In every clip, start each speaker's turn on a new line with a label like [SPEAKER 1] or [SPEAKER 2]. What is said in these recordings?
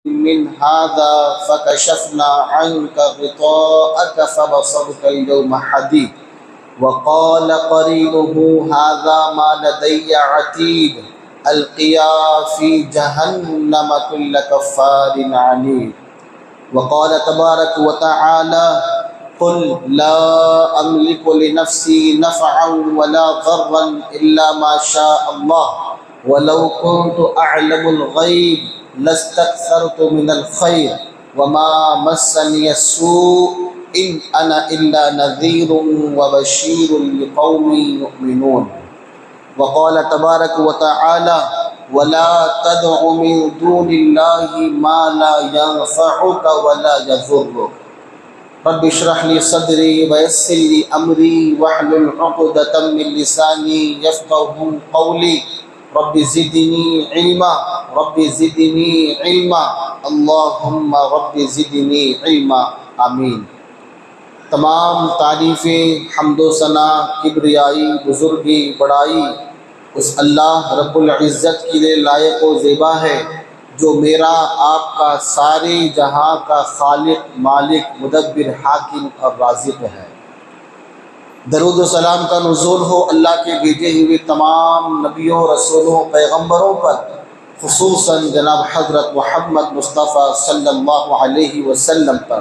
[SPEAKER 1] من هذا فكشفنا عنك غطاءك فبصرك اليوم حديد وقال قرينه هذا ما لدي عتيد القيا في جهنم كل كفار عنيد. وقال تبارك وتعالى قل لا أملك لنفسي نفعا ولا ضرا إلا ما شاء الله ولو كنت أعلم الغيب لاستكثرت من الخير وما مسني السوء إن أنا إلا نذير وبشير لقوم يؤمنون. وقال تبارك وتعالى ولا تدع من دون الله ما لا ينفعك ولا يضرك. رب اشرح لي صدري ويسر لي امري واحلل عقدة من لساني يفقهوا قولي. رب زدني علما رب زدني علما اللهم رب زدنی علما آمین. تمام تعریفیں، حمد و ثنا، کبریائی، بزرگی، بڑائی اس اللہ رب العزت کے لیے لائق و زیبا ہے جو میرا آپ کا سارے جہاں کا خالق، مالک، مدبر، حاکم اور رازق ہے۔ درود و سلام کا نزول ہو اللہ کے بھیجے ہوئے تمام نبیوں، رسولوں، پیغمبروں پر، خصوصاً جناب حضرت محمد مصطفیٰ صلی اللہ علیہ وسلم پر۔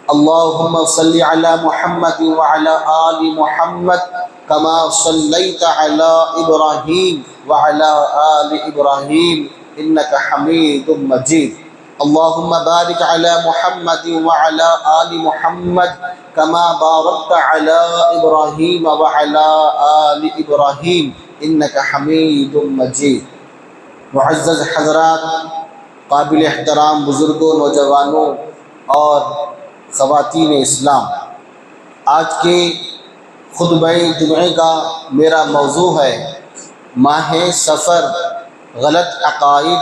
[SPEAKER 1] اللہم صلی علی محمد وعلی آل محمد کما صلیت علی ابراہیم وعلی آل ابراہیم انک حمید مجید۔ اللہم بارک علی محمد وعلی آل محمد کما بارکت علی ابراہیم وعلی آل ابراہیم انک حمید مجید۔ معزز حضرات، قابل احترام بزرگوں، نوجوانوں اور خواتین اسلام، آج کے خطبہ جمعے کا میرا موضوع ہے ماہ سفر، غلط عقائد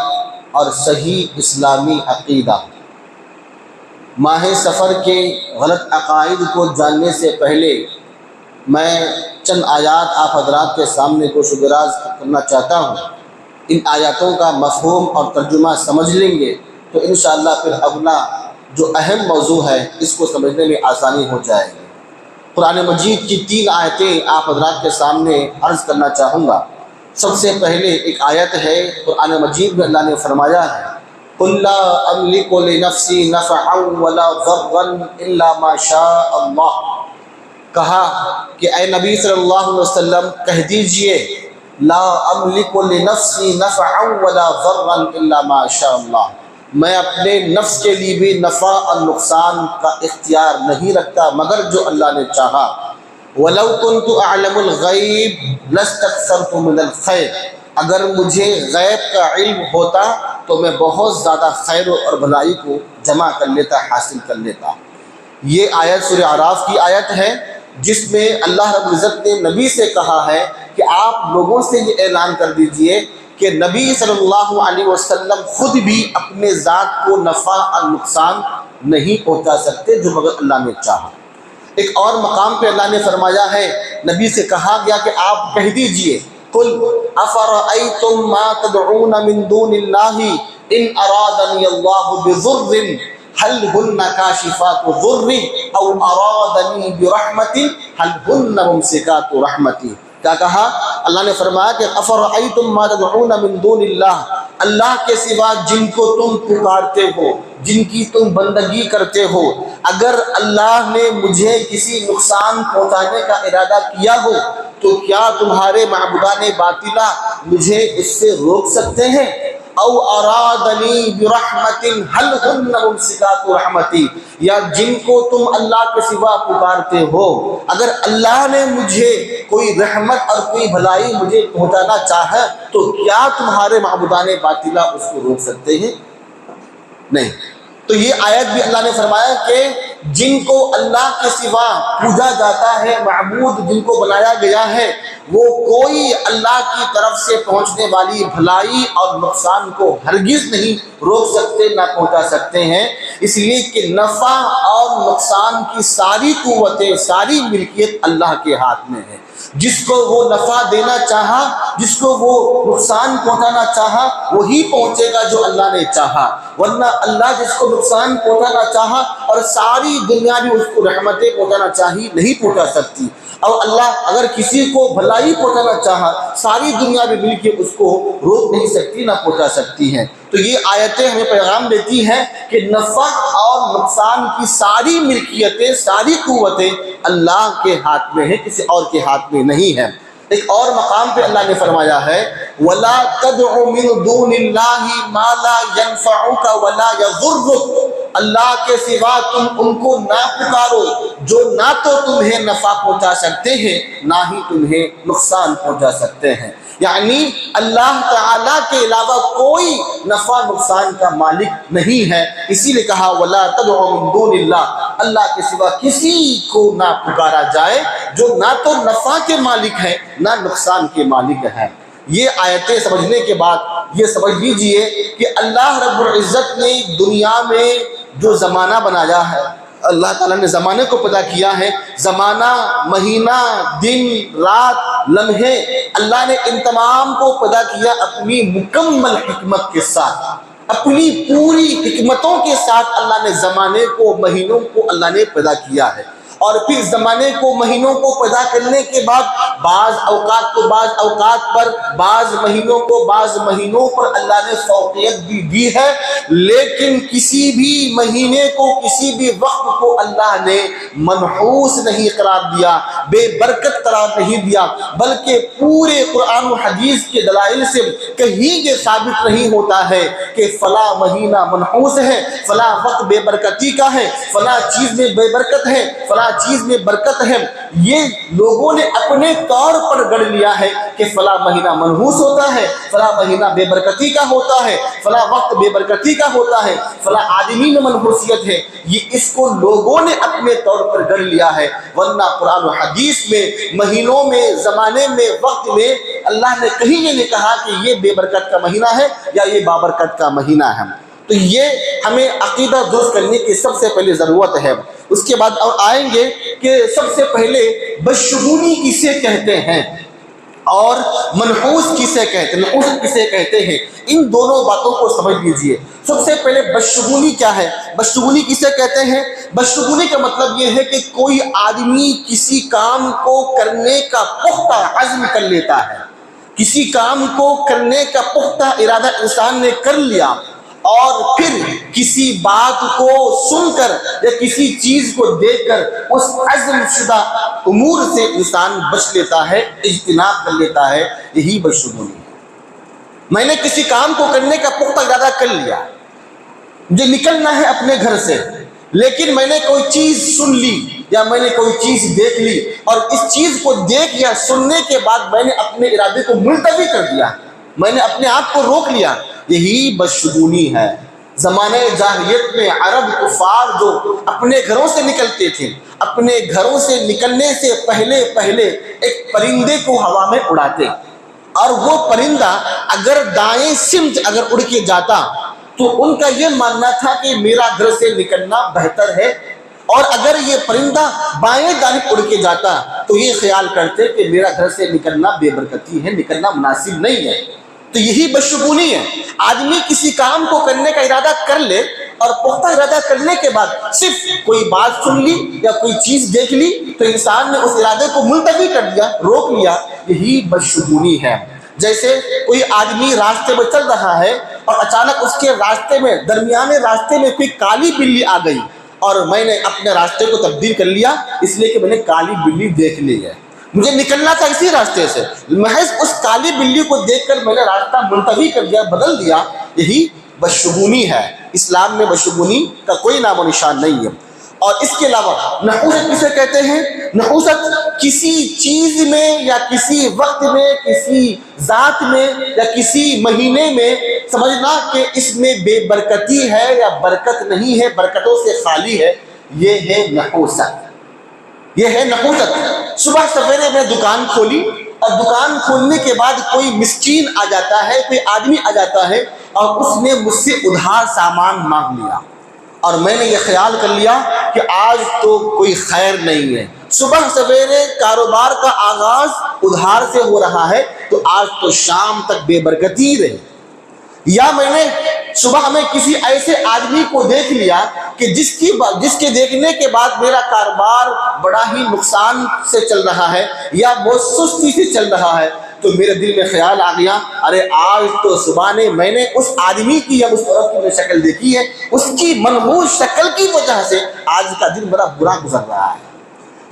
[SPEAKER 1] اور صحیح اسلامی عقیدہ۔ ماہ سفر کے غلط عقائد کو جاننے سے پہلے میں چند آیات آپ حضرات کے سامنے گوش و گراز کرنا چاہتا ہوں۔ ان آیاتوں کا مفہوم اور ترجمہ سمجھ لیں گے تو انشاءاللہ پھر اگلا جو اہم موضوع ہے اس کو سمجھنے میں آسانی ہو جائے گی۔ قرآن مجید کی 3 آیتیں آپ حضرات کے سامنے عرض کرنا چاہوں گا۔ سب سے پہلے ایک آیت ہے قرآن مجید میں اللہ نے فرمایا ہے قُلْ لَا أَمْلِكُ لِنَفْسِي نَفْعًا وَلَا ضَرًّا إِلَّا مَا شَاءَ اللَّهُ۔ کہا کہ اے نبی صلی اللہ علیہ وسلم کہہ دیجئے لا املک لنفسی نفعا ولا ضرا الا ما شاء اللہ، میں اپنے نفس کے لیے بھی نفع اور نقصان کا اختیار نہیں رکھتا مگر جو اللہ نے چاہا۔ ولو كنت اعلم الغیب لاستكثرت من الخیر، اگر مجھے غیب کا علم ہوتا تو میں بہت زیادہ خیر اور بھلائی کو جمع کر لیتا، حاصل کر لیتا۔ یہ آیت سورہ اعراف کی آیت ہے جس میں اللہ رب العزت نے نبی سے کہا ہے کہ آپ لوگوں سے یہ اعلان کر دیجئے کہ نبی صلی اللہ علیہ وسلم خود بھی اپنے ذات کو نفع اور نقصان نہیں پہنچا سکتے جو مگر اللہ نے چاہا۔ ایک اور مقام پہ اللہ نے فرمایا ہے، نبی سے کہا گیا کہ آپ کہہ دیجئے قل افرأیتم ما تدعون من دون اللہ ان ارادنی اللہ بضر هل هن کاشفات ضر او ارادنی برحمت هل هن ممسکات رحمتی۔ کیا کہا؟ اللہ نے فرمایا کہ افرأیتم ما تدعون من دون اللہ، اللہ کے سوا جن کو تم پکارتے ہو، جن کی تم بندگی کرتے ہو، اگر اللہ نے مجھے کسی نقصان پہنچانے کا ارادہ کیا ہو تو کیا تمہارے معبودان باطلہ مجھے اس سے روک سکتے ہیں؟ او ارادنی برحمت هل هن ممسکات رحمتی، یا جن کو تم اللہ کے سوا پکارتے ہو اگر اللہ نے مجھے کوئی رحمت اور کوئی بھلائی مجھے پہنچانا چاہے تو کیا تمہارے معبودان باطلہ اس کو روک سکتے ہیں؟ نہیں۔ تو یہ آیت بھی اللہ نے فرمایا کہ جن کو اللہ کے سوا پوجا جاتا ہے، معبود جن کو بنایا گیا ہے، وہ کوئی اللہ کی طرف سے پہنچنے والی بھلائی اور نقصان کو ہرگز نہیں روک سکتے، نہ پہنچا سکتے ہیں، اس لیے کہ نفع اور نقصان کی ساری قوتیں، ساری ملکیت اللہ کے ہاتھ میں ہے۔ جس کو وہ نفع دینا چاہا، جس کو وہ نقصان پہنچانا چاہا، وہی پہنچے گا جو اللہ نے چاہا، ورنہ اللہ جس کو نقصان پہنچانا چاہا اور ساری دنیا بھی اس کو رحمتیں پہنچانا چاہی نہیں پہنچا سکتی، اور اللہ اگر کسی کو بھلائی پہنچانا چاہا ساری دنیا بھی مل کے اس کو روک نہیں سکتی، نہ پہنچا سکتی ہیں۔ تو یہ آیتیں ہمیں پیغام دیتی ہیں کہ نفع اور نقصان کی ساری ملکیتیں، ساری قوتیں اللہ کے ہاتھ میں ہیں، کسی اور کے ہاتھ میں نہیں ہے۔ ایک اور مقام پہ اللہ نے فرمایا ہے وَلَا تَدْعُ مِن دُونِ اللَّهِ مَا لَا يَنفَعُكَ وَلَا يَضُرُّكَ، اللہ کے سوا تم ان کو نہ پکارو جو نہ تو تمہیں نفع پہنچا سکتے ہیں نہ ہی تمہیں نقصان پہنچا سکتے ہیں۔ یعنی اللہ تعالیٰ کے علاوہ کوئی نفع نقصان کا مالک نہیں ہے، اسی لیے کہا وَلَا تَدْعُ مِن دُونِ اللَّهِ، اللہ کے سوا کسی کو نہ پکارا جائے جو نہ تو نفع کے مالک ہے نہ نقصان کے مالک ہے۔ یہ آیتیں سمجھنے کے بعد یہ سمجھ لیجئے کہ اللہ رب العزت نے دنیا میں جو زمانہ بنایا ہے، اللہ تعالیٰ نے زمانے کو پیدا کیا ہے، زمانہ، مہینہ، دن، رات، لمحے، اللہ نے ان تمام کو پیدا کیا اپنی مکمل حکمت کے ساتھ، اپنی پوری حکمتوں کے ساتھ اللہ نے زمانے کو، مہینوں کو اللہ نے پیدا کیا ہے۔ اور پھر زمانے کو، مہینوں کو پیدا کرنے کے بعد بعض اوقات کو بعض اوقات پر، بعض مہینوں کو بعض مہینوں پر اللہ نے فوقیت بھی دی ہے، لیکن کسی بھی مہینے کو، کسی بھی وقت کو اللہ نے منحوس نہیں قرار دیا، بے برکت قرار نہیں دیا، بلکہ پورے قرآن و حدیث کے دلائل سے کہیں یہ ثابت نہیں ہوتا ہے کہ فلاں مہینہ منحوس ہے، فلاں وقت بے برکتی کا ہے، فلاں چیز میں بے برکت ہے، فلاں چیز میں برکت ہے۔ یہ لوگوں نے اپنے طور پر گڑھ لیا ہے کہ فلاں مہینہ منحوس ہوتا ہے، فلاں مہینہ بے برکتی کا ہوتا ہے، فلاں وقت بے برکتی کا ہوتا ہے، فلاں آدمی میں منحوسیت ہے۔ یہ اس کو لوگوں نے اپنے طور پر گڑھ لیا ہے، ورنہ قرآن و حدیث میں، مہینوں میں، زمانے میں، وقت میں اللہ نے کہیں یہ نہیں کہا کہ یہ بے برکت کا مہینہ ہے یا یہ بابرکت کا مہینہ ہے۔ تو یہ ہمیں عقیدہ درست کرنے کی سب سے پہلے ضرورت ہے۔ اس کے بعد اور آئیں گے کہ سب سے پہلے بدشگونی کسے کہتے ہیں اور منحوس کسے کہتے ہیں، منحوس کسے کہتے ہیں، ان دونوں باتوں کو سمجھ لیجئے۔ سب سے پہلے بدشگونی کیا ہے، بدشگونی کسے کہتے ہیں؟ بدشگونی کا مطلب یہ ہے کہ کوئی آدمی کسی کام کو کرنے کا پختہ عزم کر لیتا ہے، کسی کام کو کرنے کا پختہ ارادہ انسان نے کر لیا، اور پھر کسی بات کو سن کر یا کسی چیز کو دیکھ کر اس عزم شدہ امور سے انسان بچ لیتا ہے، اجتناب کر لیتا ہے، یہی بدشگونی ہے۔ میں نے کسی کام کو کرنے کا پختہ ارادہ کر لیا، مجھے نکلنا ہے اپنے گھر سے، لیکن میں نے کوئی چیز سن لی یا میں نے کوئی چیز دیکھ لی، اور اس چیز کو دیکھ یا سننے کے بعد میں نے اپنے ارادے کو ملتوی کر دیا، میں نے اپنے آپ کو روک لیا، یہی بدشگونی ہے۔ زمانہ جاہلیت میں عرب کفار جو اپنے گھروں سے نکلتے تھے، اپنے گھروں سے نکلنے سے پہلے ایک پرندے کو ہوا میں اڑاتے، اور وہ پرندہ اگر دائیں سمت اگر اڑ کے جاتا تو ان کا یہ ماننا تھا کہ میرا گھر سے نکلنا بہتر ہے، اور اگر یہ پرندہ بائیں جانب اڑ کے جاتا تو یہ خیال کرتے کہ میرا گھر سے نکلنا بے برکتی ہے، نکلنا مناسب نہیں ہے۔ تو یہی بدشگونی ہے۔ آدمی کسی کام کو کرنے کا ارادہ کر لے اور پختہ ارادہ کرنے کے بعد صرف کوئی بات سن لی یا کوئی چیز دیکھ لی تو انسان نے اس ارادے کو ملتوی کر دیا، روک لیا، یہی بدشگونی ہے۔ جیسے کوئی آدمی راستے میں چل رہا ہے اور اچانک اس کے راستے میں، درمیانے راستے میں کوئی کالی بلی آ گئی، اور میں نے اپنے راستے کو تبدیل کر لیا اس لیے کہ میں نے کالی بلی دیکھ لی ہے، مجھے نکلنا تھا اسی راستے سے، محض اس کالی بلی کو دیکھ کر میں نے راستہ ملتوی کر دیا، بدل دیا، یہی بدشگونی ہے۔ اسلام میں بدشگونی کا کوئی نام و نشان نہیں ہے۔ اور اس کے علاوہ نحوست کسے کہتے ہیں؟ نحوست کسی چیز میں یا کسی وقت میں، کسی ذات میں یا کسی مہینے میں سمجھنا کہ اس میں بے برکتی ہے یا برکت نہیں ہے، برکتوں سے خالی ہے، یہ ہے نحوست، یہ ہے نحوست۔ صبح سویرے میں دکان کھولی اور دکان کھولنے کے بعد کوئی مسکین آ جاتا ہے، کوئی آدمی آ جاتا ہے اور اس نے مجھ سے ادھار سامان مانگ لیا، اور میں نے یہ خیال کر لیا کہ آج تو کوئی خیر نہیں ہے، صبح سویرے کاروبار کا آغاز ادھار سے ہو رہا ہے تو آج تو شام تک بے برکتی رہی، یا میں نے صبح میں کسی ایسے آدمی کو دیکھ لیا کہ جس کے دیکھنے کے بعد میرا کاروبار بڑا ہی نقصان سے چل رہا ہے یا بہت سستی سے چل رہا ہے، تو میرے دل میں خیال آ گیا ارے آج تو صبح میں نے اس آدمی کی یا اس عورت کی شکل دیکھی ہے، اس کی منحوس شکل کی وجہ سے آج کا دن بڑا برا گزر رہا ہے،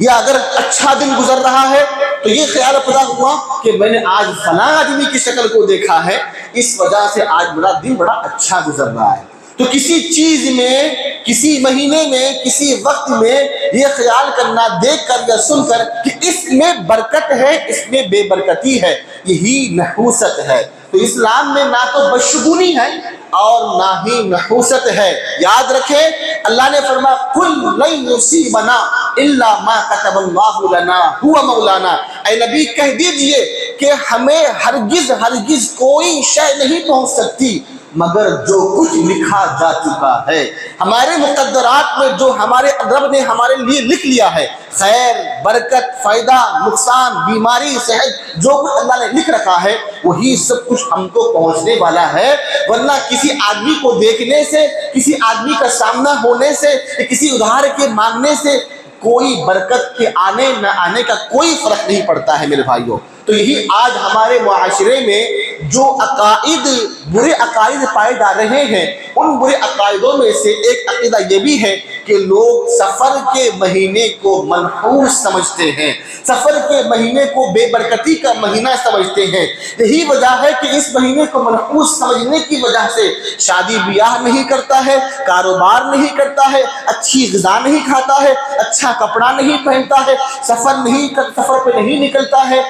[SPEAKER 1] یا اگر اچھا دن گزر رہا ہے تو یہ خیال پیدا ہوا کہ میں نے آج فلاں آدمی کی شکل کو دیکھا ہے، اس وجہ سے آج میرا دن بڑا اچھا گزر رہا ہے۔ تو کسی چیز میں، کسی مہینے میں، کسی وقت میں یہ خیال کرنا دیکھ کر یا سن کر کہ اس میں برکت ہے، اس میں بے برکتی ہے، یہی نحوست ہے۔ تو اسلام میں نہ تو بدشگونی ہے اور نہ ہی نحوست ہے۔ یاد رکھیں اللہ نے فرمایا قُلْ لَن يُصِيبَنَا إِلَّا مَا كَتَبَ اللَّهُ لَنَا هُوَ مَوْلَانَا، اے نبی کہہ دیجئے کہ ہمیں ہرگز کوئی شے نہیں پہنچ سکتی مگر جو کچھ لکھا جا چکا ہے، ہمارے مقدرات میں جو ہمارے رب نے ہمارے لیے لکھ لیا ہے، خیر، برکت، فائدہ، نقصان، بیماری، صحت، جو کچھ اللہ نے لکھ رکھا ہے وہی سب کچھ ہم کو پہنچنے والا ہے، ورنہ کسی آدمی کو دیکھنے سے، کسی آدمی کا سامنا ہونے سے، کسی ادھار کے مانگنے سے کوئی برکت کے آنے نہ آنے کا کوئی فرق نہیں پڑتا ہے میرے بھائیوں۔ تو یہی آج ہمارے معاشرے میں جو عقائد، برے عقائد پائے جا رہے ہیں، ان برے عقائدوں میں سے ایک عقیدہ یہ بھی ہے کہ لوگ سفر کے مہینے کو منحوس سمجھتے ہیں، سفر کے مہینے کو بے برکتی کا مہینہ سمجھتے ہیں۔ یہی وجہ ہے کہ اس مہینے کو منحوس سمجھنے کی وجہ سے شادی بیاہ نہیں کرتا ہے، کاروبار نہیں کرتا ہے، اچھی غذا نہیں کھاتا ہے، اچھا کپڑا نہیں پہنتا ہے، سفر پہ نہیں نکلتا ہے۔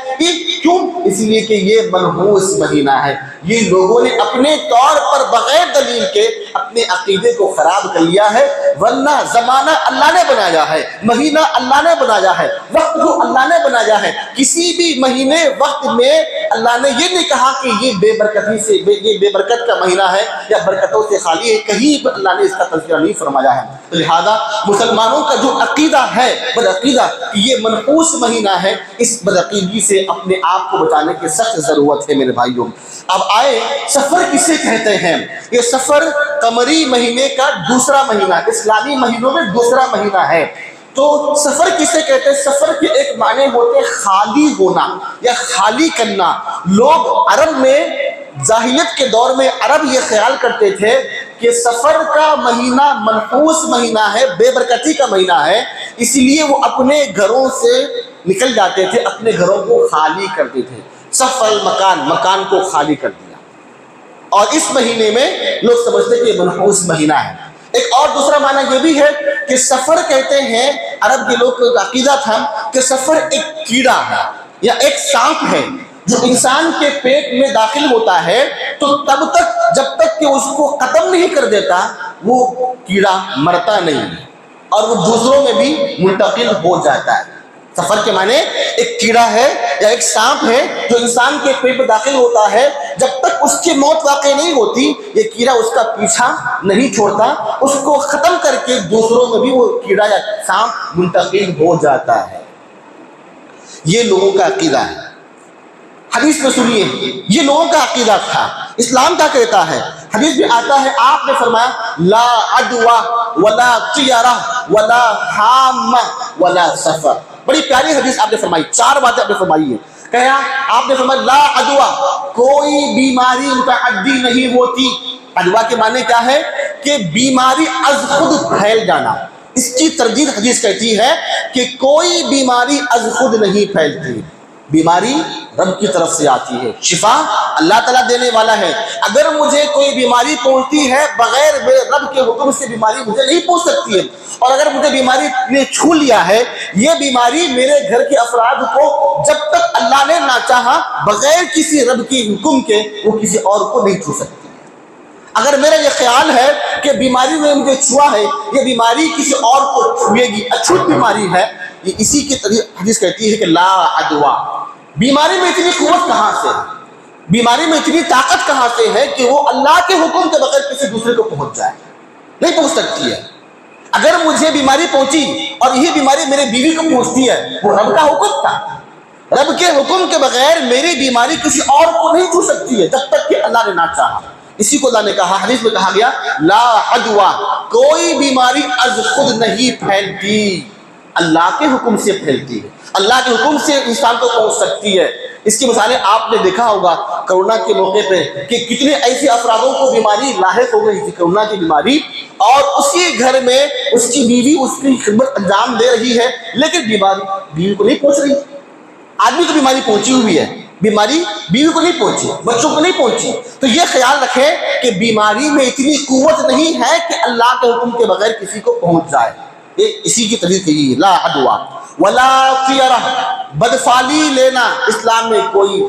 [SPEAKER 1] کیوں؟ اس لیے کہ یہ منحوس مہینہ ہے، یہ لوگوں نے اپنے طور پر بغیر دلیل کے اپنے عقیدے کو خراب کر لیا ہے، ورنہ زمانہ اللہ نے بنایا ہے، مہینہ اللہ نے بنایا ہے، وقت کو اللہ نے بنایا ہے۔ کسی بھی مہینے وقت میں اللہ نے یہ نہیں کہا کہ یہ بے برکت کا مہینہ ہے یا برکتوں سے خالی ہے، کہیں پر اللہ نے اس کا تذکرہ نہیں فرمایا ہے۔ تو لہذا مسلمانوں کا جو عقیدہ ہے بدعقیدہ کہ یہ منحوس مہینہ ہے، اس بدعقیدگی سے اپنے آپ کو بچانے کی سخت ضرورت ہے میرے بھائیوں۔ اب آئے سفر کسے کہتے ہیں؟ یہ سفر قمری مہینے کا دوسرا مہینہ، اسلامی مہینوں میں دوسرا مہینہ ہے۔ تو سفر کسے کہتے ہیں؟ سفر کے ایک معنی ہوتے خالی ہونا یا خالی کرنا۔ لوگ عرب میں جاہلیت کے دور میں عرب یہ خیال کرتے تھے کہ سفر کا مہینہ منحوس مہینہ ہے، بے برکتی کا مہینہ ہے، اس لیے وہ اپنے گھروں سے نکل جاتے تھے، اپنے گھروں کو خالی کرتے تھے۔ سفر مکان کو خالی کر دیا، اور اس مہینے میں لوگ سمجھتے کہ یہ منحوس مہینہ ہے۔ ایک اور دوسرا معنی یہ بھی ہے کہ سفر کہتے ہیں، عرب کے لوگ کا عقیدہ تھا کہ سفر ایک کیڑا ہے یا ایک سانپ ہے جو انسان کے پیٹ میں داخل ہوتا ہے، تو تب تک جب تک کہ اس کو ختم نہیں کر دیتا وہ کیڑا مرتا نہیں اور وہ دوسروں میں بھی منتقل ہو جاتا ہے۔ سفر کے معنی ایک کیڑا ہے یا ایک سانپ ہے جو انسان کے پیٹ میں داخل ہوتا ہے، جب تک اس کی موت واقع نہیں ہوتی یہ کیڑا اس کا پیچھا نہیں چھوڑتا، اس کو ختم کر کے دوسروں میں بھی وہ کیڑا یا سانپ منتقل ہو جاتا ہے۔ یہ لوگوں کا عقیدہ ہے۔ حدیث میں سنیے، یہ لوگوں کا عقیدہ تھا۔ اسلام کیا کہتا ہے؟ حدیث میں آتا ہے، آپ نے فرمایا لا عدوہ ولا طیرہ ولا حامہ ولا سفر۔ بڑی پیاری حدیث آپ نے فرمائی، 4 باتیں آپ نے فرمائی ہیں۔ کہا آپ نے فرمایا لا عدوہ، کوئی بیماری متعدی نہیں ہوتی۔ عدوہ کے معنی کیا ہے؟ کہ بیماری از خود پھیل جانا۔ اس کی تردید حدیث کہتی ہے کہ کوئی بیماری از خود نہیں پھیلتی، بیماری رب کی طرف سے آتی ہے، شفا اللہ تعالیٰ دینے والا ہے۔ اگر مجھے کوئی بیماری پہنچتی ہے بغیر میرے رب کے حکم سے بیماری مجھے نہیں پہنچ سکتی ہے، اور اگر مجھے بیماری نے چھو لیا ہے، یہ بیماری میرے گھر کے افراد کو جب تک اللہ نے نہ چاہا بغیر کسی رب کی حکم کے وہ کسی اور کو نہیں چھو سکتی۔ اگر میرا یہ خیال ہے کہ بیماری میں مجھے چھوا ہے، یہ بیماری کسی اور کو چھوئے گی، اچھوت بیماری ہے، یہ اسی کی حدیث کہتی ہے کہ لا عدوہ۔ بیماری میں اتنی قوت کہاں سے ہے؟ بیماری میں اتنی طاقت کہاں سے ہے کہ وہ اللہ کے حکم کے بغیر کسی دوسرے کو پہنچ جائے؟ نہیں پہنچ سکتی ہے۔ اگر مجھے بیماری پہنچی اور یہی بیماری میرے بیوی کو پہنچتی ہے، وہ رب کا حکم تھا، رب کے حکم کے بغیر میری بیماری کسی اور کو نہیں چھو سکتی ہے جب تک کہ اللہ نے نہ چاہا۔ اسی کو اللہ نے کہا، حدیث میں کہا گیا لا عدویٰ، کوئی بیماری از خود نہیں پھیلتی، اللہ کے حکم سے پھیلتی ہے، اللہ کے حکم سے انسان کو پہنچ سکتی ہے۔ اس کی مثالیں آپ نے دیکھا ہوگا کرونا کے موقع پہ کہ کتنے ایسے افرادوں کو بیماری لاحق ہو گئی تھی، کرونا کی بیماری، اور اسی گھر میں اس کی بیوی اس کی خدمت انجام دے رہی ہے، لیکن بیوی کو نہیں پہنچ رہی۔ آدمی کو بیماری پہنچی ہوئی ہے، بیماری بیوی کو نہیں پہنچی، بچوں کو نہیں پہنچی، تو یہ خیال رکھیں کہ بیماری میں اتنی قوت نہیں ہے کہ اللہ کے حکم کے بغیر کسی کو پہنچ جائے۔ اسی کی طریق یہی لا عدویٰ ولا طیرہ، بدفالی لینا اسلام میں کوئی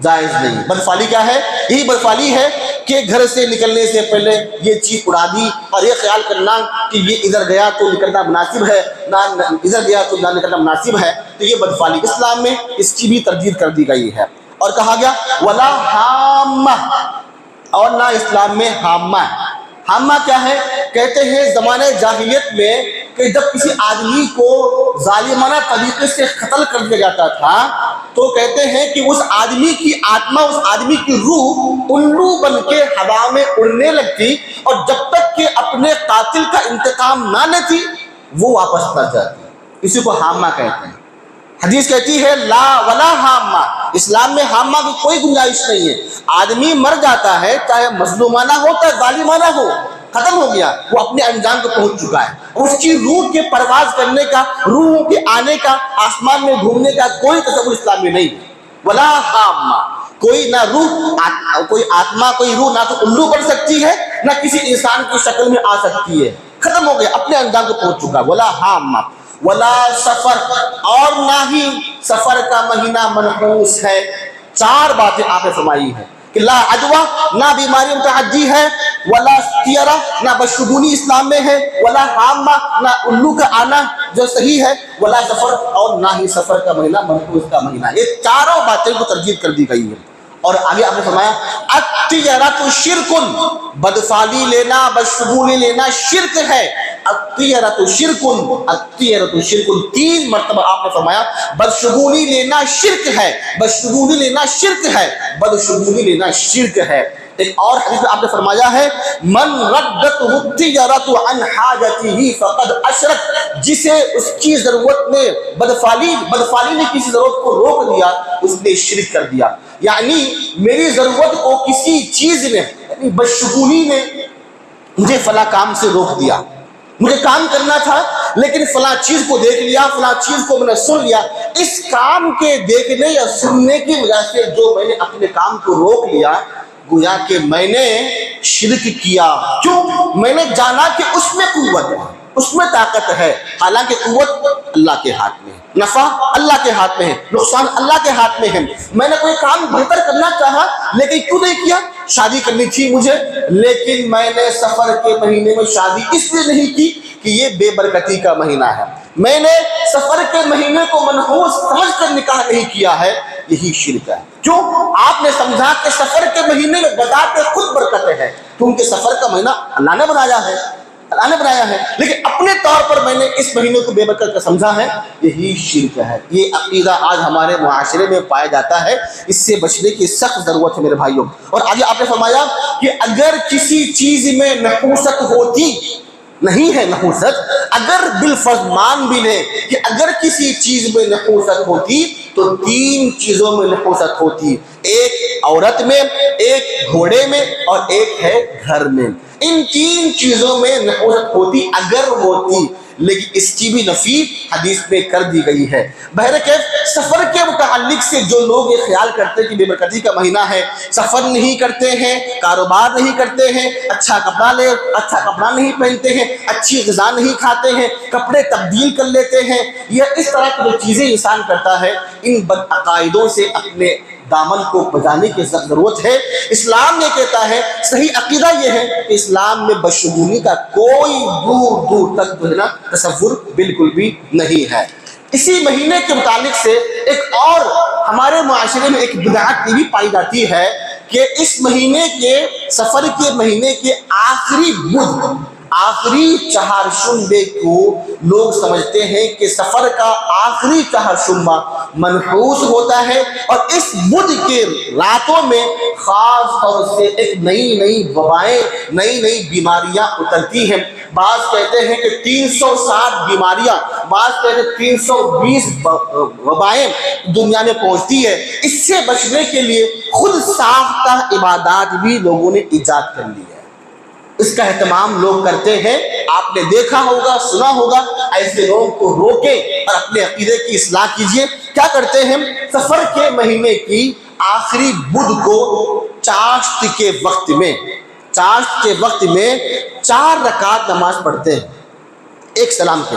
[SPEAKER 1] جائز نہیں۔ بدفالی کیا ہے؟ یہی بدفالی ہے کہ گھر سے نکلنے سے پہلے یہ چیز اڑا دی اور یہ خیال کرنا کہ یہ ادھر گیا تو نکلنا مناسب ہے، نہ ادھر گیا تو نہ نکلنا مناسب ہے، تو یہ بدفالی اسلام میں اس کی بھی تردید کر دی گئی ہے۔ اور کہا گیا ولا حامہ، اور نہ اسلام میں حامہ۔ حامہ کیا ہے؟ کہتے ہیں زمانہ جاہلیت میں کہ جب کسی آدمی کو ظالمانہ طریقے سے قتل کر دیا جاتا تھا تو کہتے ہیں کہ اس آدمی کی آتما، اس آدمی کی روح الو بن کے ہوا میں اڑنے لگتی، اور جب تک کہ اپنے قاتل کا انتقام نہ لیتی وہ واپس نہ جاتی۔ اسی کو حامہ کہتے ہیں۔ حدیث کہتی ہے لا ولا حامہ، اسلام میں حامہ کی کوئی گنجائش نہیں ہے۔ آدمی مر جاتا ہے چاہے مظلومانہ ہو چاہے ظالمانہ ہو، ختم ہو گیا، وہ اپنے انجام کو پہنچ چکا ہے۔ اس کی روح کے پرواز کرنے کا، روحوں کے آنے کا، آسمان میں گھومنے کا کوئی تصور اسلام میں نہیں۔ ولا حامہ، کوئی نہ روح، کوئی آتما، کوئی روح نہ تو الو بن سکتی ہے نہ کسی انسان کی شکل میں آ سکتی ہے، ختم ہو گیا، اپنے انجام کو پہنچ چکا۔ ولا حامہ ولا سفر، اور نہ ہی سفر کا مہینہ منحوس ہے۔ چار باتیں آپ نے فرمائی ہیں کہ لا عدویٰ، نہ بیماری متعدی ہے، ولا طیرہ، نہ بدشگونی اسلام میں ہے، ولا حامہ، نہ الو کا آنا جو صحیح ہے، ولا سفر، اور نہ ہی سفر کا مہینہ منحوس کا مہینہ۔ یہ چاروں باتیں کو ترجیح کر دی گئی ہے۔ اور آگے آپ نے فرمایا الطیرۃ شرک، بدفالی لینا، بدشگونی لینا شرک ہے۔ الطیرۃ شرک، الطیرۃ شرک، تین مرتبہ آپ نے فرمایا بدشگونی لینا شرک ہے، بدشگونی لینا شرک ہے، بدشگونی لینا شرک ہے۔ ایک اور حدیث میں آپ نے فرمایا ہے من ردته الطیرۃ عن حاجته فقد اشرک، جسے اس کی ضرورت نے بدفالی نے کسی ضرورت کو روک دیا، اس نے شرک کر دیا۔ یعنی میری ضرورت کو کسی چیز نے، یعنی بدشگونی نے مجھے فلاں کام سے روک دیا، مجھے کام کرنا تھا لیکن فلاں چیز کو دیکھ لیا، فلاں چیز کو میں نے سن لیا، اس کام کے دیکھنے یا سننے کی وجہ سے جو میں نے اپنے کام کو روک لیا، گویا کہ میں نے شرک کیا۔ کیوں؟ میں نے جانا کہ اس میں قوت ہے، اس میں طاقت ہے، حالانکہ قوت اللہ کے ہاتھ میں ہے، نفع اللہ کے ہاتھ میں ہے، نقصان اللہ کے ہاتھ میں ہے۔ میں نے کوئی کام بہتر کرنا چاہا لیکن کیوں نہیں کیا؟ شادی کرنی تھی مجھے، لیکن میں نے سفر کے مہینے میں شادی اس لیے نہیں کی کہ یہ بے برکتی کا مہینہ ہے، میں نے سفر کے مہینے کو منحوس سمجھ کر نکاح نہیں کیا ہے، یہی شرک ہے۔ کیوں؟ آپ نے سمجھا کہ سفر کے مہینے میں بذات خود برکت ہے، کیونکہ سفر کا مہینہ اللہ نے بنایا ہے، اللہ نے بنایا ہے، لیکن اپنے طور پر میں نے اس مہینے کو بے برکت کا سمجھا ہے، یہی شرک ہے۔ یہ عقیدہ آج ہمارے معاشرے میں پایا جاتا ہے، اس سے بچنے کی سخت ضرورت ہے میرے بھائیوں۔ اور آگے آپ نے فرمایا کہ اگر کسی چیز میں نحوست ہوتی، نہیں ہے نحوست، اگر بالفرض مان بھی لیں کہ اگر کسی چیز میں نحوست ہوتی تو تین چیزوں میں نحوست ہوتی، ایک عورت میں، ایک گھوڑے میں، اور ایک ہے گھر میں۔ ان تین چیزوں میں نحوست ہوتی اگر ہوتی، لیکن اس کی بھی نفی حدیث میں کر دی گئی ہے۔ بہرکیف سفر کے متعلق سے جو لوگ یہ خیال کرتے ہیں کہ بے برکتی کا مہینہ ہے، سفر نہیں کرتے ہیں، کاروبار نہیں کرتے ہیں، اچھا کپڑا نہیں پہنتے ہیں، اچھی غذا نہیں کھاتے ہیں، کپڑے تبدیل کر لیتے ہیں، یہ اس طرح کی جو چیزیں انسان کرتا ہے، ان بد عقائدوں سے اپنے دامن کو بچانے کی ضرورت ہے۔ اسلام یہ کہتا ہے، صحیح عقیدہ یہ ہے کہ اسلام میں بدشگونی کا کوئی دور دور تک جو ہے نا تصور بالکل بھی نہیں ہے۔ اسی مہینے کے متعلق سے ایک اور ہمارے معاشرے میں ایک بدعت یہ بھی پائی جاتی ہے کہ اس مہینے کے، سفر کے مہینے کے آخری چہارشنبے کو لوگ سمجھتے ہیں کہ سفر کا آخری چہارشنبہ منحوس ہوتا ہے، اور اس بدھ کے راتوں میں خاص طور سے ایک نئی وبائیں، نئی بیماریاں اترتی ہیں۔ بعض کہتے ہیں کہ 360 بیماریاں، بعض کہتے ہیں 320 وبائیں دنیا میں پہنچتی ہے۔ اس سے بچنے کے لیے خود ساختہ عبادات بھی لوگوں نے ایجاد کر لی ہے، اس کا اہتمام لوگ کرتے ہیں۔ آپ نے دیکھا ہوگا، سنا ہوگا، ایسے لوگوں کو روکیں اور اپنے عقیدے کی اصلاح کیجئے۔ کیا کرتے ہیں؟ سفر کے مہینے کی آخری بدھ کو چاشت کے وقت میں 4 رکعت نماز پڑھتے ہیں، ایک سلام کے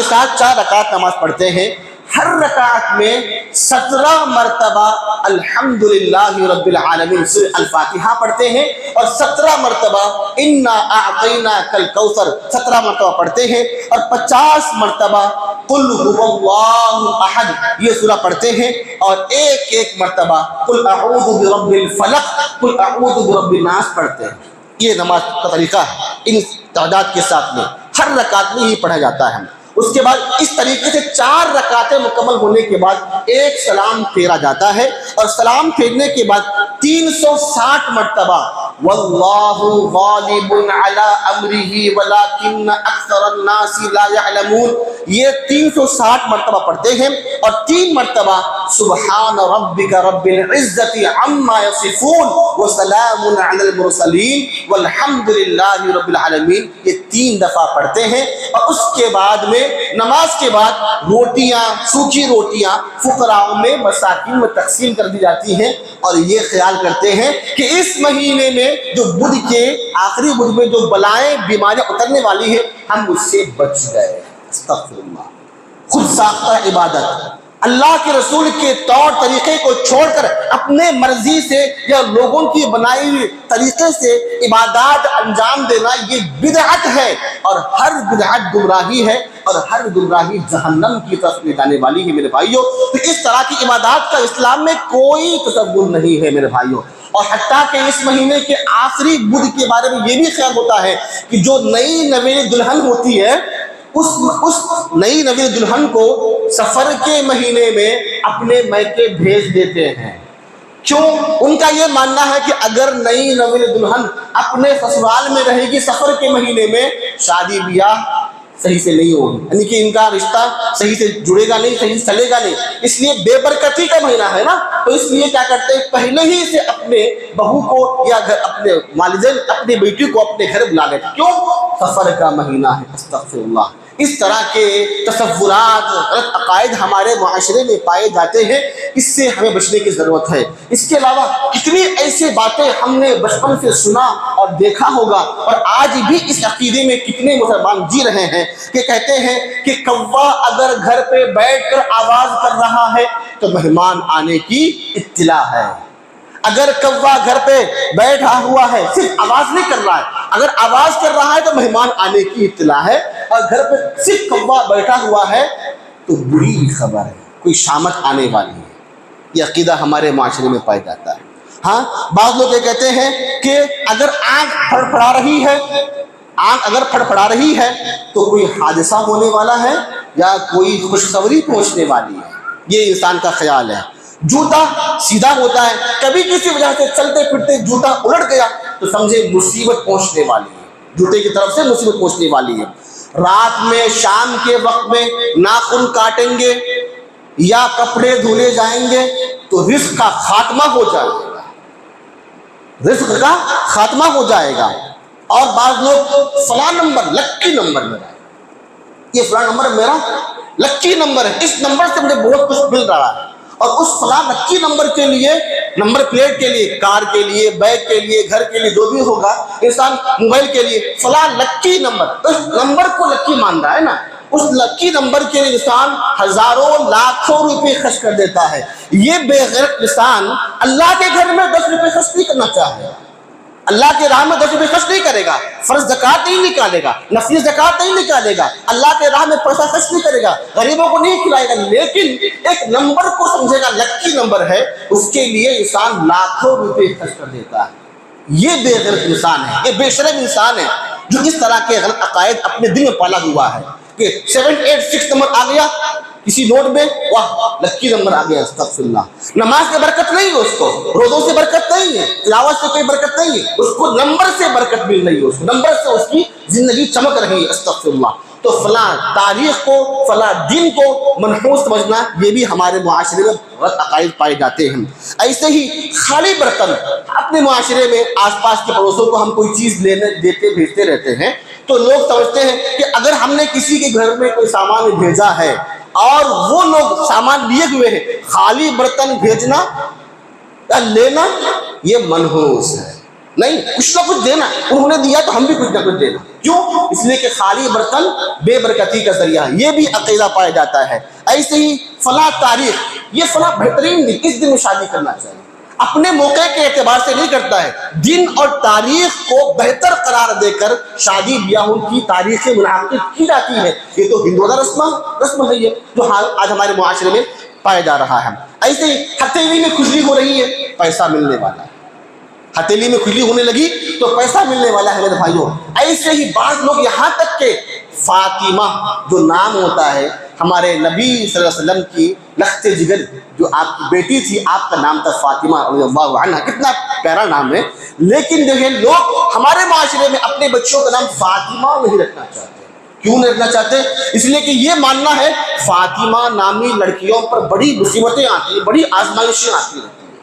[SPEAKER 1] ساتھ 4 رکعت نماز پڑھتے ہیں۔ ہر رکعت میں 17 مرتبہ الحمدللہ رب العالمین سورہ الفاتحہ پڑھتے ہیں، اور 17 مرتبہ انا اعطیناک الکوثر 17 مرتبہ پڑھتے ہیں، اور 50 مرتبہ قل هو اللہ احد یہ سورہ پڑھتے ہیں، اور ایک مرتبہ قل اعوذ برب الفلق قل اعوذ برب الناس پڑھتے ہیں۔ یہ نماز کا طریقہ ہے، ان تعداد کے ساتھ میں ہر رکعت میں ہی پڑھا جاتا ہے۔ اس کے بعد اس طریقے سے 4 رکعتیں مکمل ہونے کے بعد ایک سلام پھیرا جاتا ہے، اور سلام پھیرنے کے بعد 360 مرتبہ واللہ غالب علی امرہ ولکن اکثر الناس لا یعلمون یہ 360 مرتبہ پڑھتے ہیں، اور 3 مرتبہ سبحان ربک رب العزت عما یصفون وسلام علی المرسلین والحمد للہ رب العالمین یہ 3 دفعہ پڑھتے ہیں۔ اور اس کے بعد میں نماز کے بعد روٹیاں، سوکھی روٹیاں فقراء میں، مساکین میں تقسیم کر دی جاتی ہیں، اور یہ خیال کرتے ہیں کہ اس مہینے میں جو بدھ کے آخری بدھ میں جو بلائیں بیماریاں اترنے والی ہیں ہم اس سے بچ گئے۔ استغفر اللہ۔ خود ساختہ عبادت، اللہ کے رسول کے طور طریقے کو چھوڑ کر اپنے مرضی سے یا لوگوں کی بنائی ہوئی طریقے سے عبادات انجام دینا یہ بدعت ہے، اور ہر بدعت گمراہی ہے، اور ہر گمراہی جہنم کی طرف لے جانے والی ہے میرے بھائیوں۔ تو اس طرح کی عبادات کا اسلام میں کوئی تصور نہیں ہے میرے بھائیوں۔ اور حتیٰ کہ اس مہینے کے آخری بدھ کے بارے میں یہ بھی خیال ہوتا ہے کہ جو نئی نویلی دلہن ہوتی ہے اس نئی نویلی دلہن کو سفر کے مہینے میں اپنے میکے بھیج دیتے ہیں۔ کیوں؟ ان کا یہ ماننا ہے کہ اگر نئی نویلی دلہن اپنے سسرال میں رہے گی سفر کے مہینے میں، شادی بیاہ صحیح سے نہیں ہوگی، یعنی کہ ان کا رشتہ صحیح سے جڑے گا نہیں، صحیح سے چلے گا نہیں۔ اس لیے بے برکتی کا مہینہ ہے نا، تو اس لیے کیا کرتے ہیں پہلے ہی سے اپنے بہو کو یا اپنے والدین اپنی بیٹی کو اپنے گھر بلا لیتے۔ کیوں؟ سفر کا مہینہ ہے۔ استغفر اللہ۔ اس طرح کے تصورات، غلط عقائد ہمارے معاشرے میں پائے جاتے ہیں، اس سے ہمیں بچنے کی ضرورت ہے۔ اس کے علاوہ کتنی ایسی باتیں ہم نے بچپن سے سنا اور دیکھا ہوگا، اور آج بھی اس عقیدے میں کتنے مسلمان جی رہے ہیں کہ کہتے ہیں کہ کوا اگر گھر پہ بیٹھ کر آواز کر رہا ہے تو مہمان آنے کی اطلاع ہے۔ اگر کوا گھر پہ بیٹھا ہوا ہے، صرف آواز نہیں کر رہا ہے، اگر آواز کر رہا ہے تو مہمان آنے کی اطلاع ہے، اور گھر پہ صرف کوا بیٹھا ہوا ہے تو بری خبر ہے، کوئی شامت آنے والی ہے۔ یہ عقیدہ ہمارے معاشرے میں پایا جاتا ہے۔ ہاں، بعض لوگ یہ کہتے ہیں کہ اگر آنکھ پھڑپھڑا رہی ہے تو کوئی حادثہ ہونے والا ہے یا کوئی خوشخبری پہنچنے والی ہے۔ یہ انسان کا خیال ہے۔ جوتا سیدھا ہوتا ہے، کبھی کسی وجہ سے چلتے پھرتے جوتا الٹ گیا تو سمجھے مصیبت پہنچنے والی ہے، جوتے کی طرف سے مصیبت پہنچنے والی ہے۔ رات میں شام کے وقت میں ناخن کاٹیں گے یا کپڑے دھلے جائیں گے تو رزق کا خاتمہ ہو جائے گا، رزق کا خاتمہ ہو جائے گا۔ اور بعض لوگ فلاں نمبر لکی نمبر میرا، یہ فلاں نمبر میرا لکی نمبر ہے، اس نمبر سے مجھے بہت کچھ مل رہا ہے، اور اس فلاں لکی نمبر کے لیے، نمبر پلیٹ کے لیے، کار کے لیے، بیگ کے لیے، گھر کے لیے، جو بھی ہوگا انسان موبائل کے لیے فلاں لکی نمبر، اس نمبر کو لکی مان رہا ہے نا، اس لکی نمبر کے لیے انسان ہزاروں لاکھوں روپے خرچ کر دیتا ہے۔ یہ بے غیرت انسان اللہ کے گھر میں 10 روپے خرچ نہیں کرنا چاہے گا، اللہ کے راہ میں 10 روپے خرچ نہیں کرے گا، فرض زکوٰۃ نہیں نکالے گا، نفلی زکوٰۃ نہیں نکالے گا، اللہ کے راہ میں پیسہ خرچ نہیں کرے گا، غریبوں کو نہیں کھلائے گا، لیکن ایک نمبر کو سمجھے گا لکی نمبر ہے، اس کے لیے انسان لاکھوں روپے خرچ کر دیتا ہے۔ یہ بے غیرت انسان ہے، یہ بے شرم انسان ہے جو اس طرح کے غلط عقائد اپنے دل میں پالا ہوا ہے کہ 786 نمبر آ گیا کسی نوٹ میں، واہ لکی نمبر آ گیا، استغفر اللہ۔ نماز سے برکت نہیں ہے، اس کو روزوں سے برکت نہیں ہے، تلاوت سے کوئی برکت نہیں ہے، اس کو نمبر سے برکت مل رہی ہے، اس کو نمبر سے اس کی زندگی چمک رہی ہے، استغفر اللہ۔ تو فلاں تاریخ کو، فلاں دن کو منحوس سمجھنا، یہ بھی ہمارے معاشرے میں غلط عقائد پائے جاتے ہیں۔ ایسے ہی خالی برتن، اپنے معاشرے میں آس پاس کے پڑوسوں کو ہم کوئی چیز لینے دیتے بھیجتے رہتے ہیں تو لوگ سمجھتے ہیں کہ اگر ہم نے کسی کے گھر میں کوئی سامان بھیجا ہے اور وہ لوگ سامان لیے ہوئے ہیں، خالی برتن بھیجنا یا لینا یہ منحوس ہے، نہیں، کچھ نہ کچھ دینا، انہوں نے دیا تو ہم بھی کچھ نہ کچھ دینا۔ کیوں؟ اس لیے کہ خالی برتن بے برکتی کا ذریعہ ہے، یہ بھی عقیدہ پایا جاتا ہے۔ ایسے ہی فلاں تاریخ، یہ فلاں بہترین دن، اس دن میں شادی کرنا چاہیے، اپنے موقع کے اعتبار سے نہیں کرتا ہے، دن اور تاریخ کو بہتر قرار دے کر شادی بیاہوں کی تاریخیں منعقد کی جاتی ہے۔ یہ تو ہندوانہ رسم ہے، یہ جو آج ہمارے معاشرے میں پایا جا رہا ہے۔ ایسے ہی ہتھیلی میں کھجلی ہو رہی ہے، پیسہ ملنے والا ہے، ہتھیلی میں کھجلی ہونے لگی تو پیسہ ملنے والا ہے میرے بھائیوں۔ ایسے ہی بعض لوگ یہاں تک کہ فاطمہ جو نام ہوتا ہے ہمارے نبی صلی اللہ علیہ وسلم کی لخت جگر جو آپ کی بیٹی تھی، آپ کا نام تھا فاطمہ رضی اللہ عنہا، کتنا پیارا نام ہے، لیکن جو ہے لوگ ہمارے معاشرے میں اپنے بچوں کا نام فاطمہ نہیں رکھنا چاہتے۔ کیوں نہیں رکھنا چاہتے؟ اس لیے کہ یہ ماننا ہے فاطمہ نامی لڑکیوں پر بڑی مصیبتیں آتی ہیں، بڑی آزمائشیں آتی رہتی ہیں،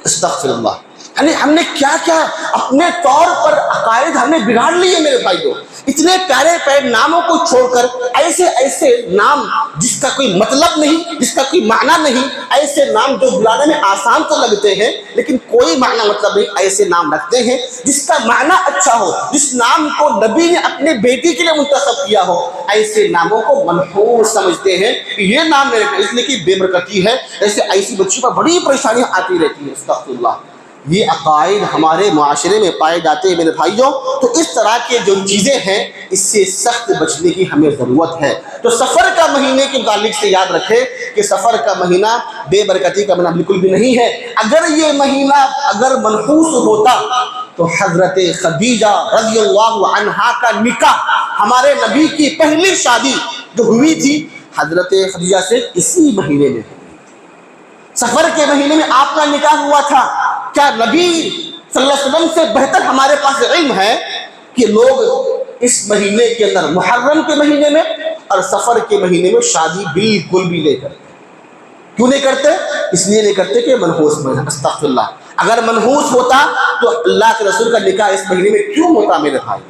[SPEAKER 1] استغفر اللہ۔ یعنی ہم نے کیا کیا اپنے طور پر عقائد ہم نے بگاڑ لیے میرے بھائیوں، اتنے پیارے پیارے ناموں کو چھوڑ کر ایسے ایسے نام جس کا کوئی مطلب نہیں، جس کا کوئی معنی نہیں، ایسے نام جو بلانے میں آسان تو لگتے ہیں لیکن کوئی معنی مطلب نہیں، ایسے نام رکھتے ہیں جس کا معنی اچھا ہو، جس نام کو نبی نے اپنے بیٹی کے لیے منتخب کیا ہو، ایسے ناموں کو منحوس سمجھتے ہیں کہ یہ نام میرے اس لیے کہ بے برکتی ہے، ایسی بچی پر بڑی پریشانیاں آتی رہتی ہیں، استغفر اللہ۔ یہ عقائد ہمارے معاشرے میں پائے جاتے ہیں میرے بھائیوں۔ تو اس طرح کے جو چیزیں ہیں اس سے سخت بچنے کی ہمیں ضرورت ہے۔ تو سفر کا مہینے کے متعلق سے یاد رکھیں کہ سفر کا مہینہ بے برکتی کا مہینہ بالکل بھی نہیں ہے۔ اگر یہ مہینہ اگر منحوس ہوتا تو حضرت خدیجہ رضی اللہ عنہا کا نکاح، ہمارے نبی کی پہلی شادی جو ہوئی تھی حضرت خدیجہ سے اسی مہینے میں ہوئی، سفر کے مہینے میں آپ کا نکاح ہوا تھا۔ کیا نبی صلی اللہ علیہ وسلم سے بہتر ہمارے پاس علم ہے کہ لوگ اس مہینے کے اندر، محرم کے مہینے میں اور سفر کے مہینے میں شادی بالکل بھی نہیں کرتے؟ کیوں نہیں کرتے؟ اس لیے نہیں کرتے کہ منحوس مہینہ، استغفر اللہ۔ اگر منحوس ہوتا تو اللہ کے رسول کا نکاح اس مہینے میں کیوں ہوتا میرے بھائی؟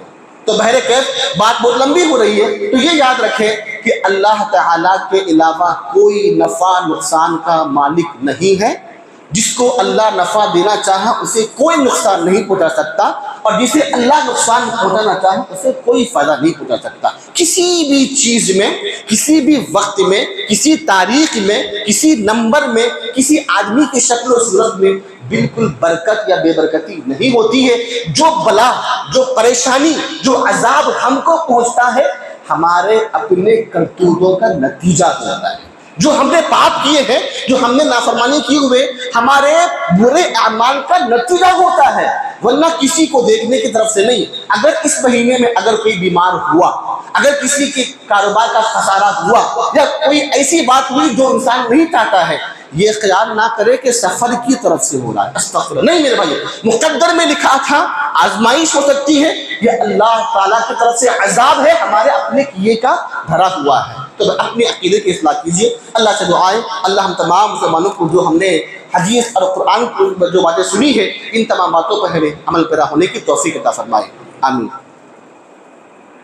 [SPEAKER 1] تو بہرکیف بات بہت لمبی ہو رہی ہے، تو یہ یاد رکھیں کہ اللہ تعالیٰ کے علاوہ کوئی نفع نقصان کا مالک نہیں ہے۔ جس کو اللہ نفع دینا چاہا اسے کوئی نقصان نہیں پہنچا سکتا، اور جسے اللہ نقصان پہنچانا چاہے اسے کوئی فائدہ نہیں پہنچا سکتا۔ کسی بھی چیز میں، کسی بھی وقت میں، کسی تاریخ میں، کسی نمبر میں، کسی آدمی کی شکل و صورت میں بالکل برکت یا بے برکتی نہیں ہوتی ہے۔ جو بلا، جو پریشانی، جو عذاب ہم کو پہنچتا ہے ہمارے اپنے کرتوتوں کا نتیجہ ہوتا ہے۔ جو ہم نے پاپ کیے ہیں، جو ہم نے نافرمانی کیے ہوئے، ہمارے برے اعمال کا نتیجہ ہوتا ہے، ورنہ کسی کو دیکھنے کی طرف سے نہیں۔ اگر اس مہینے میں اگر کوئی بیمار ہوا، اگر کسی کے کاروبار کا خسارہ ہوا، یا کوئی ایسی بات ہوئی جو انسان نہیں چاہتا ہے، یہ خیال نہ کرے کہ سفر کی طرف سے ہو رہا ہے، استغفر اللہ، نہیں میرے بھائی، مقدر میں لکھا تھا، آزمائش ہو سکتی ہے، یہ اللہ تعالیٰ کی طرف سے عذاب ہے، ہمارے اپنے کیے کا دھرا ہوا ہے۔ تو اپنے عقیدے کی اصلاح کیجیے، اللہ سے دعائیں اللہ ہم تمام مسلمانوں کو جو ہم نے حدیث اور قرآن کی جو باتیں سنی ہے ان تمام باتوں پر ہمیں عمل پیرا ہونے کی توفیق عطا فرمائے، آمین۔